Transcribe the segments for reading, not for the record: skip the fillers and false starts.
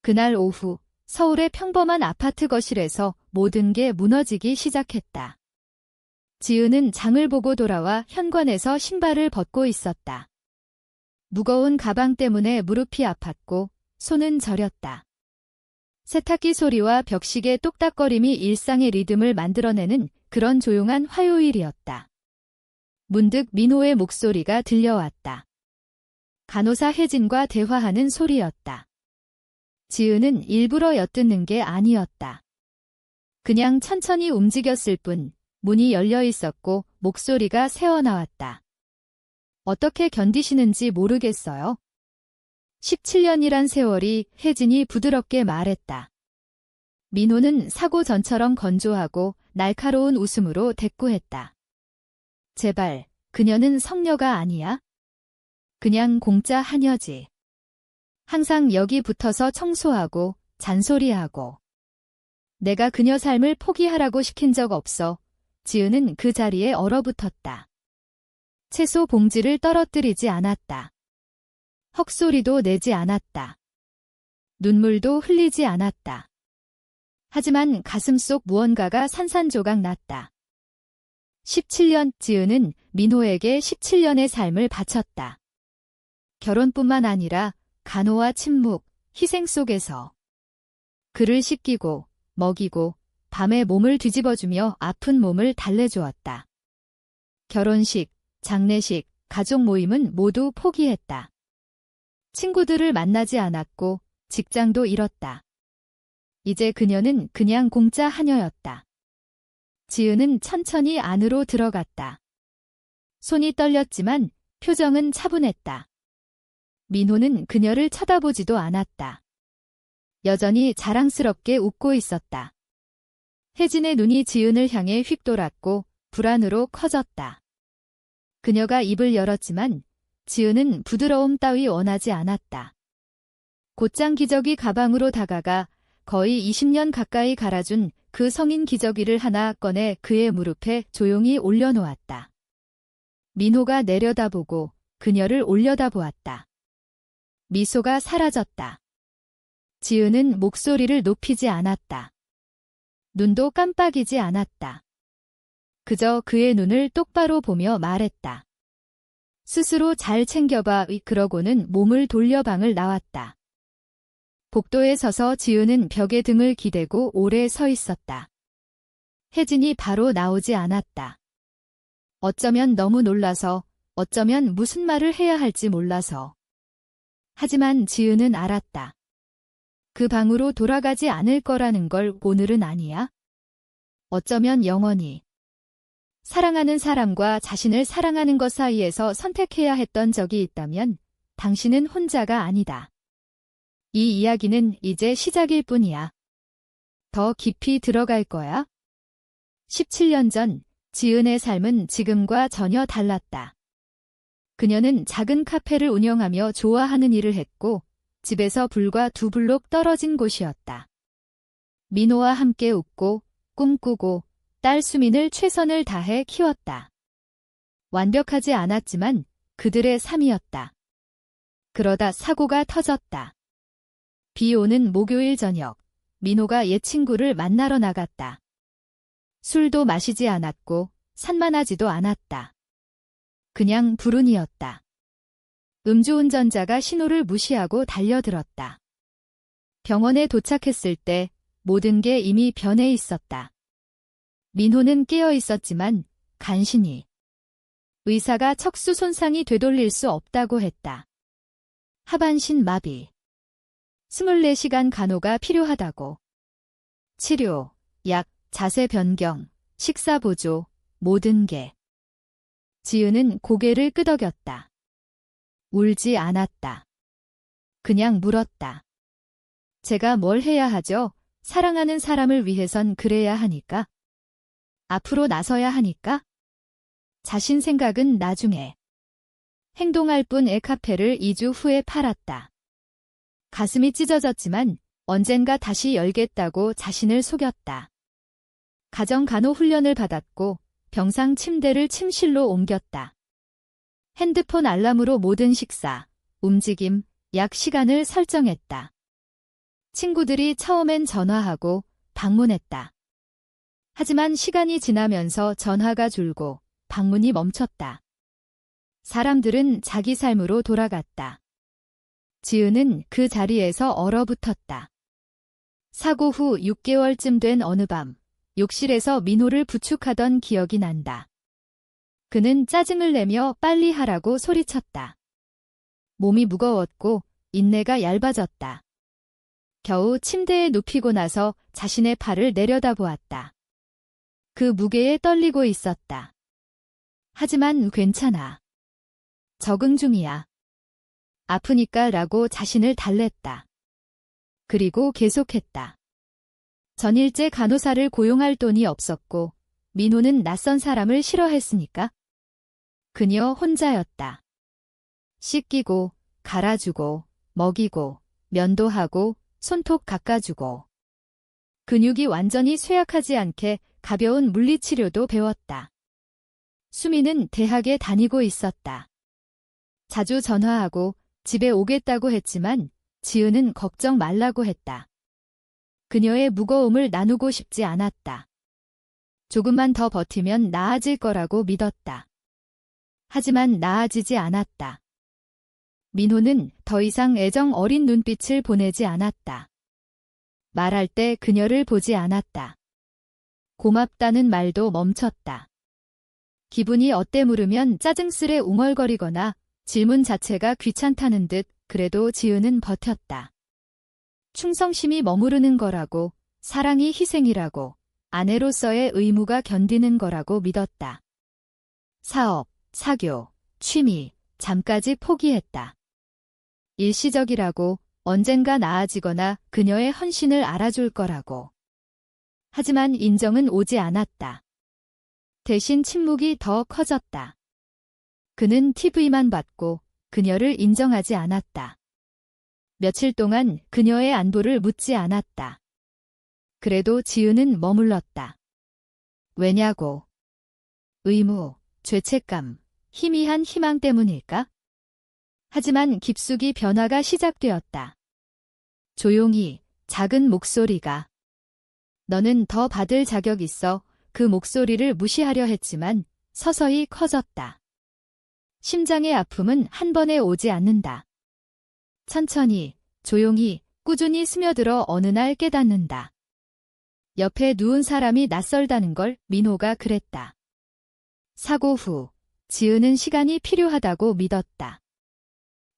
그날 오후 서울의 평범한 아파트 거실에서 모든 게 무너지기 시작했다. 지은은 장을 보고 돌아와 현관에서 신발을 벗고 있었다. 무거운 가방 때문에 무릎이 아팠고 손은 저렸다. 세탁기 소리와 벽시계 똑딱거림이 일상의 리듬을 만들어내는 그런 조용한 화요일이었다. 문득 민호의 목소리가 들려왔다. 간호사 혜진과 대화하는 소리였다. 지은은 일부러 엿듣는 게 아니었다. 그냥 천천히 움직였을 뿐 문이 열려 있었고 목소리가 새어나왔다. 어떻게 견디시는지 모르겠어요. 17년이란 세월이 혜진이 부드럽게 말했다. 민호는 사고 전처럼 건조하고 날카로운 웃음으로 대꾸했다. 제발, 그녀는 성녀가 아니야? 그냥 공짜 하녀지. 항상 여기 붙어서 청소하고 잔소리하고. 내가 그녀 삶을 포기하라고 시킨 적 없어. 지은은 그 자리에 얼어붙었다. 채소 봉지를 떨어뜨리지 않았다. 헉소리도 내지 않았다. 눈물도 흘리지 않았다. 하지만 가슴속 무언가가 산산조각 났다. 17년 지은은 민호에게 17년의 삶을 바쳤다. 결혼뿐만 아니라 간호와 침묵, 희생 속에서 그를 씻기고 먹이고 밤에 몸을 뒤집어주며 아픈 몸을 달래주었다. 결혼식, 장례식, 가족 모임은 모두 포기했다. 친구들을 만나지 않았고 직장도 잃었다. 이제 그녀는 그냥 공짜 하녀였다. 지은은 천천히 안으로 들어갔다. 손이 떨렸지만 표정은 차분했다. 민호는 그녀를 쳐다보지도 않았다. 여전히 자랑스럽게 웃고 있었다. 혜진의 눈이 지은을 향해 휙 돌았고 불안으로 커졌다. 그녀가 입을 열었지만 지은은 부드러움 따위 원하지 않았다. 곧장 기저귀 가방으로 다가가 거의 20년 가까이 갈아준 그 성인 기저귀를 하나 꺼내 그의 무릎에 조용히 올려놓았다. 민호가 내려다보고 그녀를 올려다보았다. 미소가 사라졌다. 지은은 목소리를 높이지 않았다. 눈도 깜빡이지 않았다. 그저 그의 눈을 똑바로 보며 말했다. 스스로 잘 챙겨봐. 그러고는 몸을 돌려 방을 나왔다. 복도에 서서 지은은 벽에 등을 기대고 오래 서 있었다. 혜진이 바로 나오지 않았다. 어쩌면 너무 놀라서, 어쩌면 무슨 말을 해야 할지 몰라서. 하지만 지은은 알았다. 그 방으로 돌아가지 않을 거라는 걸. 오늘은 아니야. 어쩌면 영원히. 사랑하는 사람과 자신을 사랑하는 것 사이에서 선택해야 했던 적이 있다면 당신은 혼자가 아니다. 이 이야기는 이제 시작일 뿐이야. 더 깊이 들어갈 거야. 17년 전 지은의 삶은 지금과 전혀 달랐다. 그녀는 작은 카페를 운영하며 좋아하는 일을 했고 집에서 불과 2블록 떨어진 곳이었다. 민호와 함께 웃고 꿈꾸고 딸 수민을 최선을 다해 키웠다. 완벽하지 않았지만 그들의 삶이었다. 그러다 사고가 터졌다. 비 오는 목요일 저녁, 민호가 옛 친구를 만나러 나갔다. 술도 마시지 않았고 산만하지도 않았다. 그냥 불운이었다. 음주운전자가 신호를 무시하고 달려들었다. 병원에 도착했을 때 모든 게 이미 변해 있었다. 민호는 깨어 있었지만 간신히. 의사가 척수 손상이 되돌릴 수 없다고 했다. 하반신 마비. 24시간 간호가 필요하다고. 치료, 약, 자세 변경, 식사 보조, 모든 게. 지은은 고개를 끄덕였다. 울지 않았다. 그냥 물었다. 제가 뭘 해야 하죠? 사랑하는 사람을 위해선 그래야 하니까. 앞으로 나서야 하니까. 자신 생각은 나중에. 행동할 뿐의 카페를 2주 후에 팔았다. 가슴이 찢어졌지만 언젠가 다시 열겠다고 자신을 속였다. 가정간호 훈련을 받았고 병상 침대를 침실로 옮겼다. 핸드폰 알람으로 모든 식사, 움직임, 약 시간을 설정했다. 친구들이 처음엔 전화하고 방문했다. 하지만 시간이 지나면서 전화가 줄고 방문이 멈췄다. 사람들은 자기 삶으로 돌아갔다. 지은은 그 자리에서 얼어붙었다. 사고 후 6개월쯤 된 어느 밤, 욕실에서 민호를 부축하던 기억이 난다. 그는 짜증을 내며 빨리 하라고 소리쳤다. 몸이 무거웠고 인내가 얇아졌다. 겨우 침대에 눕히고 나서 자신의 팔을 내려다보았다. 그 무게에 떨리고 있었다. 하지만 괜찮아. 적응 중이야. 아프니까 라고 자신을 달랬다. 그리고 계속했다. 전일제 간호사를 고용할 돈이 없었고 민호는 낯선 사람을 싫어했으니까. 그녀 혼자였다. 씻기고 갈아주고 먹이고 면도하고 손톱 깎아주고 근육이 완전히 쇠약하지 않게 가벼운 물리치료도 배웠다. 수미는 대학에 다니고 있었다. 자주 전화하고 집에 오겠다고 했지만 지은은 걱정 말라고 했다. 그녀의 무거움을 나누고 싶지 않았다. 조금만 더 버티면 나아질 거라고 믿었다. 하지만 나아지지 않았다. 민호는 더 이상 애정 어린 눈빛을 보내지 않았다. 말할 때 그녀를 보지 않았다. 고맙다는 말도 멈췄다. 기분이 어때 물으면 짜증스레 웅얼거리거나 질문 자체가 귀찮다는 듯 그래도 지은은 버텼다. 충성심이 머무르는 거라고, 사랑이 희생이라고, 아내로서의 의무가 견디는 거라고 믿었다. 사업, 사교, 취미, 잠까지 포기했다. 일시적이라고, 언젠가 나아지거나 그녀의 헌신을 알아줄 거라고. 하지만 인정은 오지 않았다. 대신 침묵이 더 커졌다. 그는 TV만 봤고 그녀를 인정하지 않았다. 며칠 동안 그녀의 안부를 묻지 않았다. 그래도 지은은 머물렀다. 왜냐고. 의무, 죄책감, 희미한 희망 때문일까? 하지만 깊숙이 변화가 시작되었다. 조용히 작은 목소리가. 너는 더 받을 자격 있어. 그 목소리를 무시하려 했지만 서서히 커졌다. 심장의 아픔은 한 번에 오지 않는다. 천천히, 조용히, 꾸준히 스며들어 어느 날 깨닫는다. 옆에 누운 사람이 낯설다는 걸 민호가 그랬다. 사고 후 지은은 시간이 필요하다고 믿었다.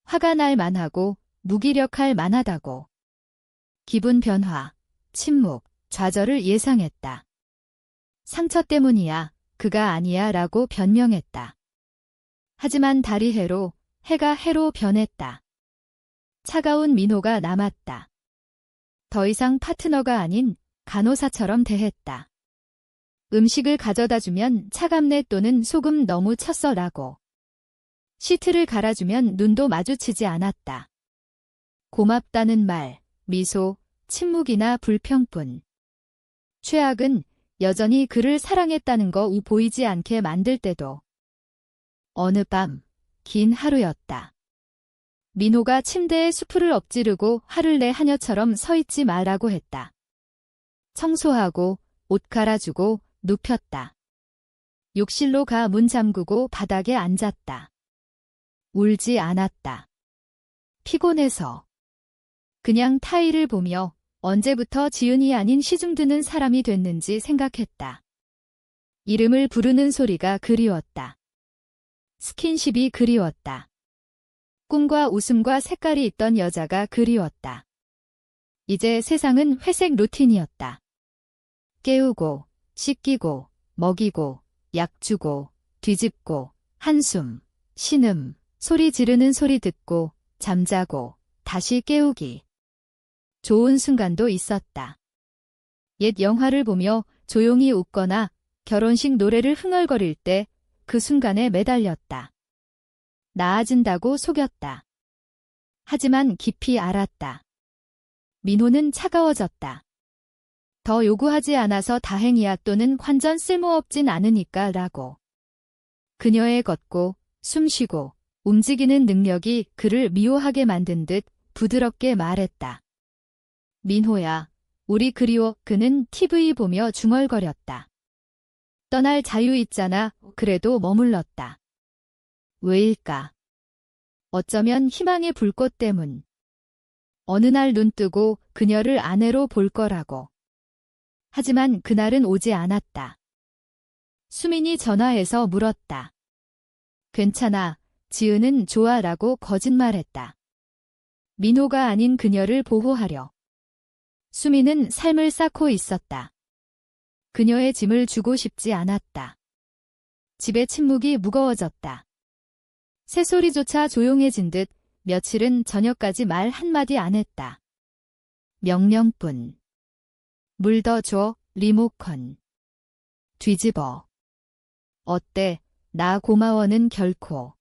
화가 날 만하고 무기력할 만하다고. 기분 변화, 침묵, 좌절을 예상했다. 상처 때문이야, 그가 아니야 라고 변명했다. 하지만 달이 해로, 해가 해로 변했다. 차가운 민호가 남았다. 더 이상 파트너가 아닌 간호사처럼 대했다. 음식을 가져다 주면 차갑네 또는 소금 너무 쳤어 라고. 시트를 갈아주면 눈도 마주치지 않았다. 고맙다는 말, 미소, 침묵이나 불평뿐. 최악은 여전히 그를 사랑했다는 거 보이지 않게 만들 때도. 어느 밤, 긴 하루였다. 민호가 침대에 수풀을 엎지르고 화를 내 하녀처럼 서 있지 말라고 했다. 청소하고 옷 갈아주고 눕혔다. 욕실로 가 문 잠그고 바닥에 앉았다. 울지 않았다. 피곤해서. 그냥 타일을 보며 언제부터 지은이 아닌 시중드는 사람이 됐는지 생각했다. 이름을 부르는 소리가 그리웠다. 스킨십이 그리웠다. 꿈과 웃음과 색깔이 있던 여자가 그리웠다. 이제 세상은 회색 루틴이었다. 깨우고, 씻기고, 먹이고, 약 주고, 뒤집고, 한숨, 신음, 소리 지르는 소리 듣고, 잠자고, 다시 깨우기. 좋은 순간도 있었다. 옛 영화를 보며 조용히 웃거나 결혼식 노래를 흥얼거릴 때 그 순간에 매달렸다. 나아진다고 속였다. 하지만 깊이 알았다. 민호는 차가워졌다. 더 요구하지 않아서 다행이야 또는 완전 쓸모없진 않으니까 라고. 그녀의 걷고 숨쉬고 움직이는 능력이 그를 미워하게 만든 듯 부드럽게 말했다. 민호야, 우리 그리워. 그는 TV 보며 중얼거렸다. 떠날 자유 있잖아. 그래도 머물렀다. 왜일까? 어쩌면 희망의 불꽃 때문. 어느 날 눈 뜨고 그녀를 아내로 볼 거라고. 하지만 그날은 오지 않았다. 수민이 전화해서 물었다. 괜찮아. 지은은 좋아라고 거짓말했다. 민호가 아닌 그녀를 보호하려. 수민은 삶을 쌓고 있었다. 그녀의 짐을 주고 싶지 않았다. 집의 침묵이 무거워졌다. 새소리조차 조용해진 듯 며칠은 저녁까지 말 한마디 안 했다. 명령뿐. 물 더 줘, 리모컨. 뒤집어. 어때, 나 고마워는 결코.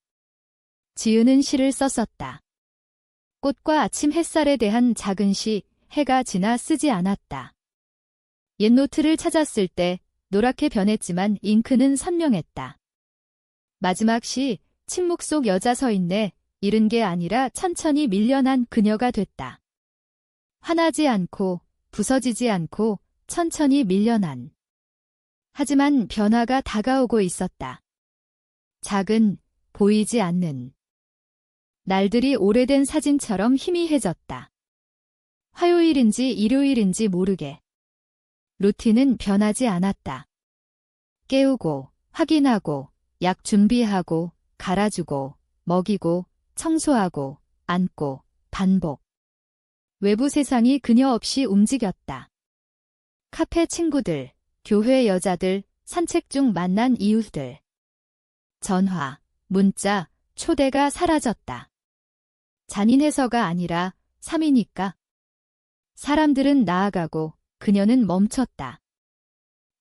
지은은 시를 썼었다. 꽃과 아침 햇살에 대한 작은 시, 해가 지나 쓰지 않았다. 옛 노트를 찾았을 때 노랗게 변했지만 잉크는 선명했다. 마지막 시, 침묵 속 여자 서 있네. 잃은 게 아니라 천천히 밀려난 그녀가 됐다. 화나지 않고 부서지지 않고 천천히 밀려난. 하지만 변화가 다가오고 있었다. 작은, 보이지 않는. 날들이 오래된 사진처럼 희미해졌다. 화요일인지 일요일인지 모르게. 루틴은 변하지 않았다. 깨우고, 확인하고, 약 준비하고, 갈아주고, 먹이고, 청소하고, 안고, 반복. 외부 세상이 그녀 없이 움직였다. 카페 친구들, 교회 여자들, 산책 중 만난 이웃들. 전화, 문자, 초대가 사라졌다. 잔인해서가 아니라 삶이니까. 사람들은 나아가고 그녀는 멈췄다.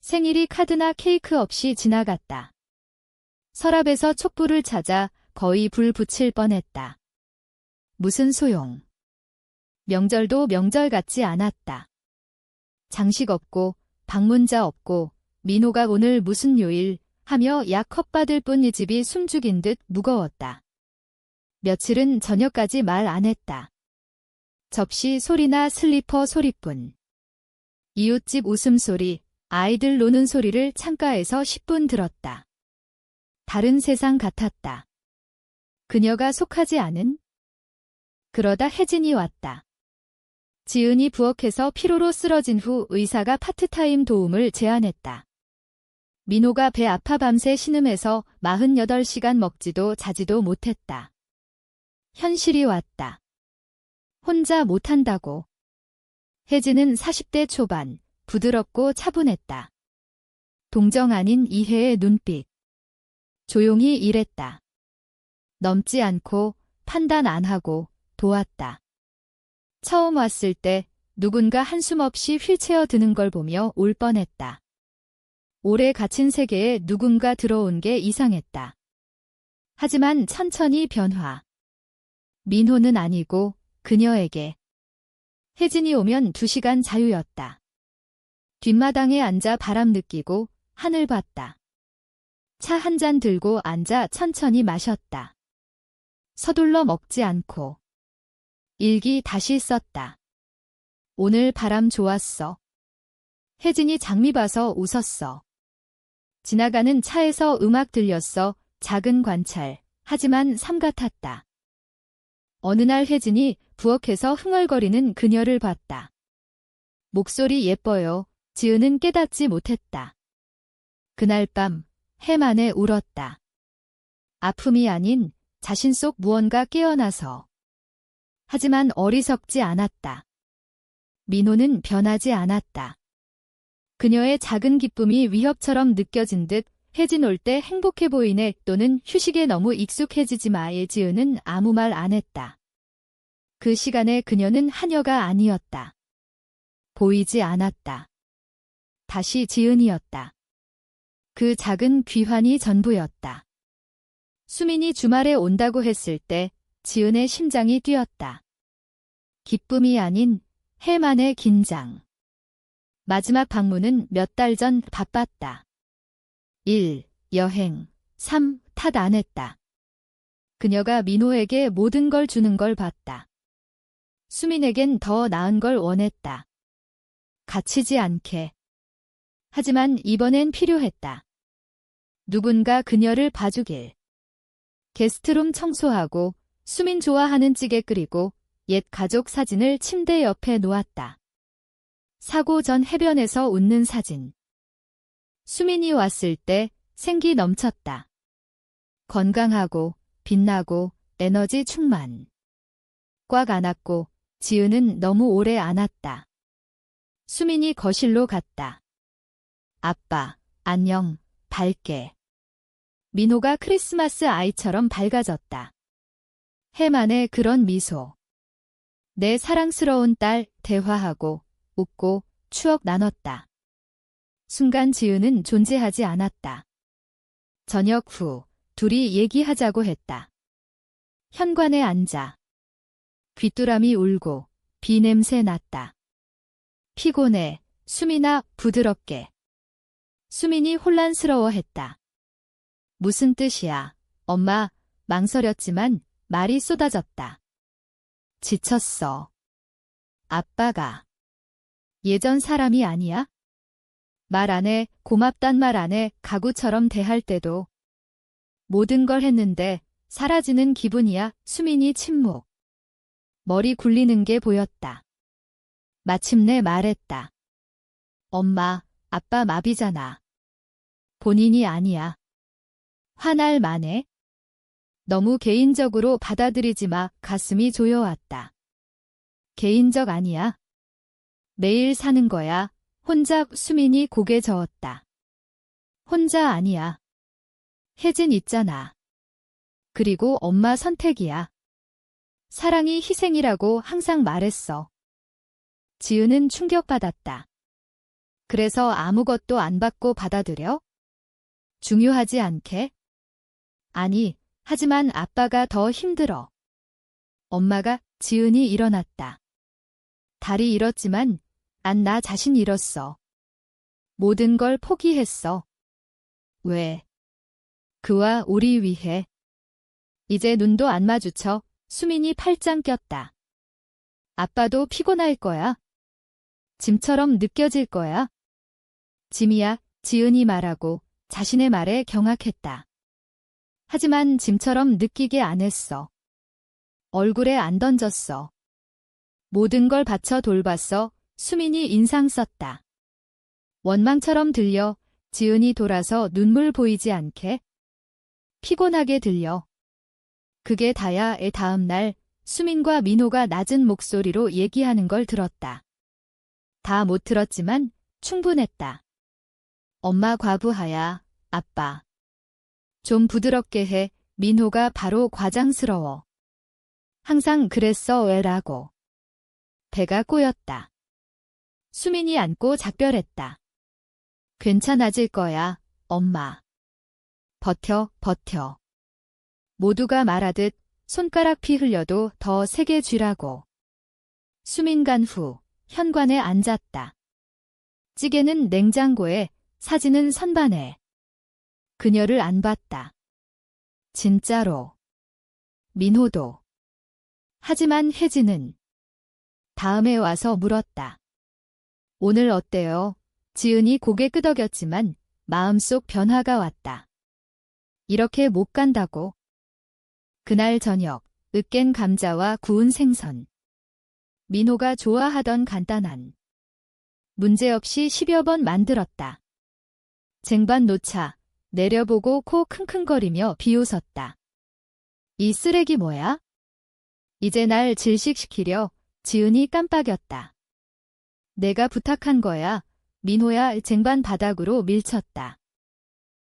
생일이 카드나 케이크 없이 지나갔다. 서랍에서 촛불을 찾아 거의 불 붙일 뻔했다. 무슨 소용. 명절도 명절 같지 않았다. 장식 없고 방문자 없고 민호가 오늘 무슨 요일 하며 약 컵받을 뿐 이 집이 숨죽인 듯 무거웠다. 며칠은 저녁까지 말 안 했다. 접시 소리나 슬리퍼 소리뿐. 이웃집 웃음소리, 아이들 노는 소리를 창가에서 10분 들었다. 다른 세상 같았다. 그녀가 속하지 않은? 그러다 혜진이 왔다. 지은이 부엌에서 피로로 쓰러진 후 의사가 파트타임 도움을 제안했다. 민호가 배 아파 밤새 신음해서 48시간 먹지도 자지도 못했다. 현실이 왔다. 혼자 못한다고. 혜진은 40대 초반, 부드럽고 차분했다. 동정 아닌 이해의 눈빛. 조용히 일했다. 넘지 않고 판단 안 하고 도왔다. 처음 왔을 때 누군가 한숨 없이 휠체어 드는 걸 보며 울 뻔했다. 오래 갇힌 세계에 누군가 들어온 게 이상했다. 하지만 천천히 변화. 민호는 아니고 그녀에게. 혜진이 오면 2시간 자유였다. 뒷마당에 앉아 바람 느끼고 하늘 봤다. 차 한 잔 들고 앉아 천천히 마셨다. 서둘러 먹지 않고. 일기 다시 썼다. 오늘 바람 좋았어. 혜진이 장미 봐서 웃었어. 지나가는 차에서 음악 들렸어. 작은 관찰. 하지만 삶 같았다. 어느 날 혜진이 부엌에서 흥얼거리는 그녀를 봤다. 목소리 예뻐요. 지은은 깨닫지 못했다. 그날 밤 해만에 울었다. 아픔이 아닌 자신 속 무언가 깨어나서. 하지만 어리석지 않았다. 민호는 변하지 않았다. 그녀의 작은 기쁨이 위협처럼 느껴진 듯 혜진 올 때 행복해 보이네 또는 휴식에 너무 익숙해지지 마에 지은은 아무 말 안 했다. 그 시간에 그녀는 하녀가 아니었다. 보이지 않았다. 다시 지은이었다. 그 작은 귀환이 전부였다. 수민이 주말에 온다고 했을 때 지은의 심장이 뛰었다. 기쁨이 아닌 해만의 긴장. 마지막 방문은 몇 달 전 바빴다. 1. 여행. 3. 탓 안 했다. 그녀가 민호에게 모든 걸 주는 걸 봤다. 수민에겐 더 나은 걸 원했다. 갇히지 않게. 하지만 이번엔 필요했다. 누군가 그녀를 봐주길. 게스트룸 청소하고 수민 좋아하는 찌개 끓이고 옛 가족 사진을 침대 옆에 놓았다. 사고 전 해변에서 웃는 사진. 수민이 왔을 때 생기 넘쳤다. 건강하고 빛나고 에너지 충만. 꽉 안았고 지은은 너무 오래 안았다. 수민이 거실로 갔다. 아빠, 안녕, 밝게. 민호가 크리스마스 아이처럼 밝아졌다. 해만의 그런 미소. 내 사랑스러운 딸 대화하고 웃고 추억 나눴다. 순간 지은은 존재하지 않았다. 저녁 후 둘이 얘기하자고 했다. 현관에 앉아. 귀뚜라미 울고 비 냄새 났다. 피곤해, 수민아, 부드럽게. 수민이 혼란스러워했다. 무슨 뜻이야, 엄마, 망설였지만 말이 쏟아졌다. 지쳤어. 아빠가. 예전 사람이 아니야? 말 안 해, 고맙단 말 안 해, 가구처럼 대할 때도. 모든 걸 했는데 사라지는 기분이야. 수민이 침묵. 머리 굴리는 게 보였다. 마침내 말했다. 엄마, 아빠 마비잖아. 본인이 아니야. 화날 만해. 너무 개인적으로 받아들이지 마. 가슴이 조여왔다. 개인적 아니야. 매일 사는 거야. 혼자. 수민이 고개 저었다. 혼자 아니야. 혜진 있잖아. 그리고 엄마 선택이야. 사랑이 희생이라고 항상 말했어. 지은은 충격받았다. 그래서 아무것도 안 받고 받아들여? 중요하지 않게? 아니, 하지만 아빠가 더 힘들어. 엄마가. 지은이 일어났다. 다리 잃었지만 난 나 자신 잃었어. 모든 걸 포기했어. 왜? 그와 우리 위해. 이제 눈도 안 마주쳐. 수민이 팔짱 꼈다. 아빠도 피곤할 거야. 짐처럼 느껴질 거야. 짐이야. 지은이 말하고 자신의 말에 경악했다. 하지만 짐처럼 느끼게 안 했어. 얼굴에 안 던졌어. 모든 걸 바쳐 돌봤어. 수민이 인상 썼다. 원망처럼 들려. 지은이 돌아서 눈물 보이지 않게. 피곤하게 들려. 그게 다야의 다음 날 수민과 민호가 낮은 목소리로 얘기하는 걸 들었다. 다 못 들었지만 충분했다. 엄마 과부하야, 아빠. 좀 부드럽게 해. 민호가 바로 과장스러워. 항상 그랬어 왜라고. 배가 꼬였다. 수민이 안고 작별했다. 괜찮아질 거야, 엄마. 버텨, 버텨. 모두가 말하듯 손가락 피 흘려도 더 세게 쥐라고. 수민 간 후 현관에 앉았다. 찌개는 냉장고에, 사진은 선반에. 그녀를 안 봤다. 진짜로. 민호도. 하지만 혜진은 다음에 와서 물었다. 오늘 어때요? 지은이 고개 끄덕였지만 마음속 변화가 왔다. 이렇게 못 간다고. 그날 저녁, 으깬 감자와 구운 생선. 민호가 좋아하던 간단한. 문제없이 10여 번 만들었다. 쟁반 놓자, 내려보고 코 킁킁거리며 비웃었다. 이 쓰레기 뭐야? 이제 날 질식시키려. 지은이 깜빡였다. 내가 부탁한 거야. 민호야. 쟁반 바닥으로 밀쳤다.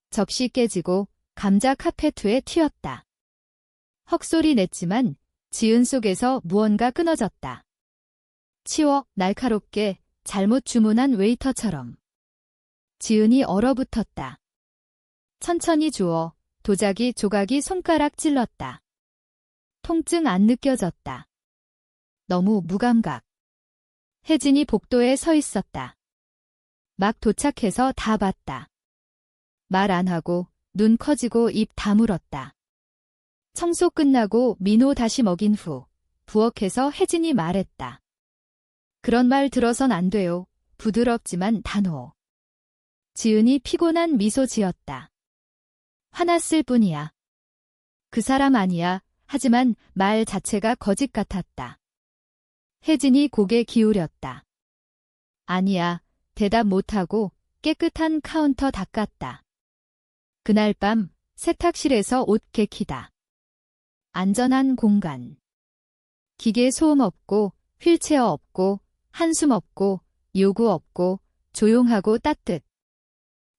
접시 깨지고 감자 카페트에 튀었다. 헉소리 냈지만 지은 속에서 무언가 끊어졌다. 치워. 날카롭게. 잘못 주문한 웨이터처럼. 지은이 얼어붙었다. 천천히 주워. 도자기 조각이 손가락 찔렀다. 통증 안 느껴졌다. 너무 무감각. 혜진이 복도에 서 있었다. 막 도착해서 다 봤다. 말 안 하고 눈 커지고 입 다물었다. 청소 끝나고 민호 다시 먹인 후 부엌에서 혜진이 말했다. 그런 말 들어선 안 돼요. 부드럽지만 단호. 지은이 피곤한 미소 지었다. 화났을 뿐이야. 그 사람 아니야. 하지만 말 자체가 거짓 같았다. 혜진이 고개 기울였다. 아니야. 대답 못하고 깨끗한 카운터 닦았다. 그날 밤 세탁실에서 옷 개키다. 안전한 공간. 기계 소음 없고 휠체어 없고 한숨 없고 요구 없고 조용하고 따뜻.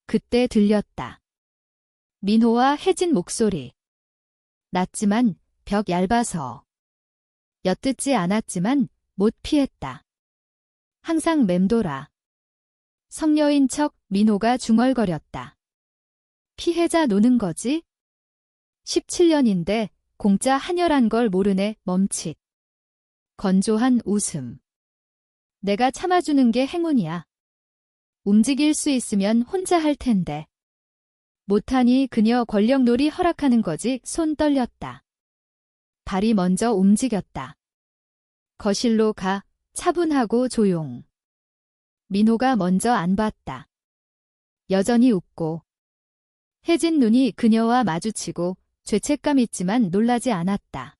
그때 들렸다. 민호와 혜진 목소리. 낮지만 벽 얇아서. 엿듣지 않았지만 못 피했다. 항상 맴돌아. 성녀인 척 민호가 중얼거렸다. 피해자 노는 거지? 17년인데 공짜 한혈한 걸 모르네. 멈칫. 건조한 웃음. 내가 참아주는 게 행운이야. 움직일 수 있으면 혼자 할 텐데. 못하니 그녀 권력놀이 허락하는 거지. 손 떨렸다. 발이 먼저 움직였다. 거실로 가. 차분하고 조용. 민호가 먼저 안 봤다. 여전히 웃고. 혜진 눈이 그녀와 마주치고 죄책감 있지만 놀라지 않았다.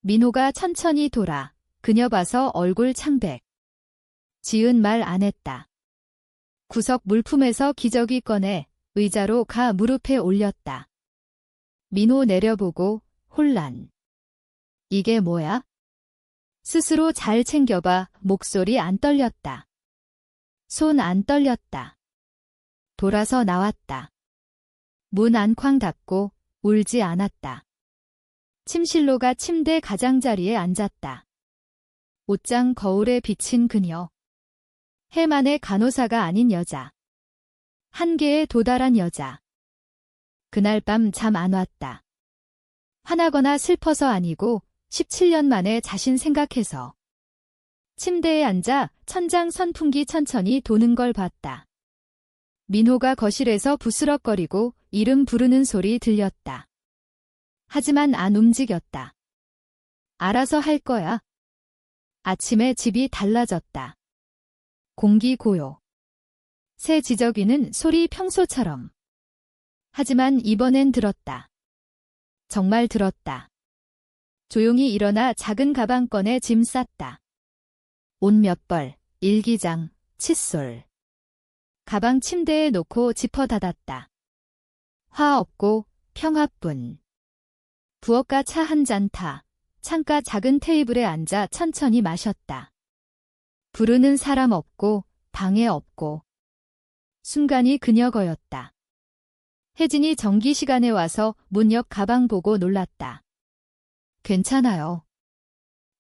민호가 천천히 돌아 그녀 봐서 얼굴 창백. 지은 말 안 했다. 구석 물품에서 기저귀 꺼내 의자로 가 무릎에 올렸다. 민호 내려보고 혼란. 이게 뭐야? 스스로 잘 챙겨봐. 목소리 안 떨렸다. 손 안 떨렸다. 돌아서 나왔다. 문 안쾅 닫고 울지 않았다. 침실로 가 침대 가장자리에 앉았다. 옷장 거울에 비친 그녀. 해만의 간호사가 아닌 여자. 한계에 도달한 여자. 그날 밤 잠 안 왔다. 화나거나 슬퍼서 아니고 17년 만에 자신 생각해서. 침대에 앉아 천장 선풍기 천천히 도는 걸 봤다. 민호가 거실에서 부스럭거리고 이름 부르는 소리 들렸다. 하지만 안 움직였다. 알아서 할 거야. 아침에 집이 달라졌다. 공기 고요. 새 지저귀는 소리 평소처럼. 하지만 이번엔 들었다. 정말 들었다. 조용히 일어나 작은 가방 꺼내 짐 쌌다. 옷 몇 벌, 일기장, 칫솔. 가방 침대에 놓고 지퍼 닫았다. 화 없고 평화뿐. 부엌가 차 한 잔 타, 창가 작은 테이블에 앉아 천천히 마셨다. 부르는 사람 없고 방해 없고. 순간이 그녀 거였다. 혜진이 정기 시간에 와서 문 옆 가방 보고 놀랐다. 괜찮아요.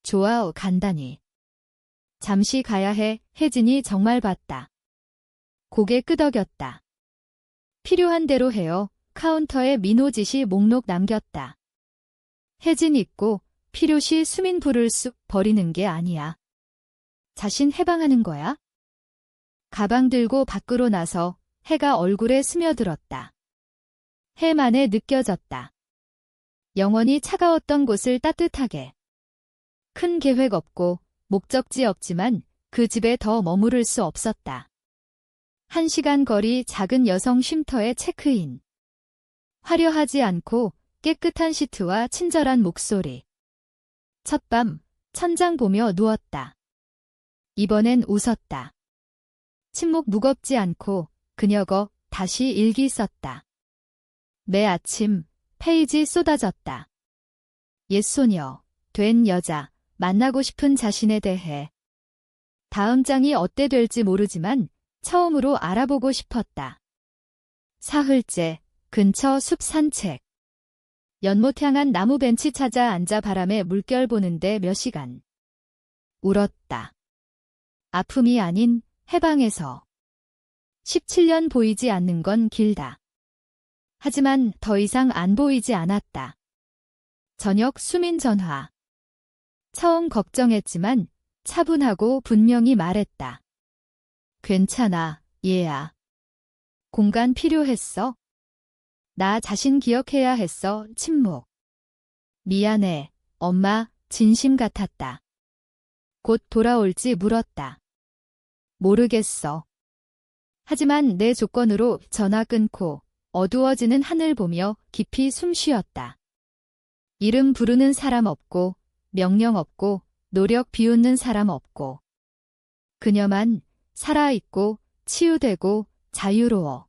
좋아, 간단히. 잠시 가야 해. 혜진이 정말 봤다. 고개 끄덕였다. 필요한 대로 해요. 카운터에 민호 지시 목록 남겼다. 혜진 있고 필요시 수민 불을 쑥 버리는 게 아니야. 자신 해방하는 거야? 가방 들고 밖으로 나서 해가 얼굴에 스며들었다. 해만에 느껴졌다. 영원히 차가웠던 곳을 따뜻하게. 큰 계획 없고 목적지 없지만 그 집에 더 머무를 수 없었다. 1시간 거리 작은 여성 쉼터에 체크인. 화려하지 않고 깨끗한 시트와 친절한 목소리. 첫밤 천장 보며 누웠다. 이번엔 웃었다. 침묵 무겁지 않고 그녀가 다시 일기 썼다. 매 아침 페이지 쏟아졌다. 옛소녀, 된 여자, 만나고 싶은 자신에 대해. 다음 장이 어때 될지 모르지만 처음으로 알아보고 싶었다. 사흘째, 근처 숲 산책. 연못 향한 나무 벤치 찾아 앉아 바람에 물결 보는데 몇 시간. 울었다. 아픔이 아닌 해방에서. 17년 보이지 않는 건 길다. 하지만 더 이상 안 보이지 않았다. 저녁 수민 전화. 처음 걱정했지만 차분하고 분명히 말했다. 괜찮아, 얘야. 공간 필요했어? 나 자신 기억해야 했어. 침묵. 미안해, 엄마. 진심 같았다. 곧 돌아올지 물었다. 모르겠어. 하지만 내 조건으로 전화 끊고 어두워지는 하늘 보며 깊이 숨 쉬었다. 이름 부르는 사람 없고, 명령 없고, 노력 비웃는 사람 없고. 그녀만 살아있고, 치유되고, 자유로워.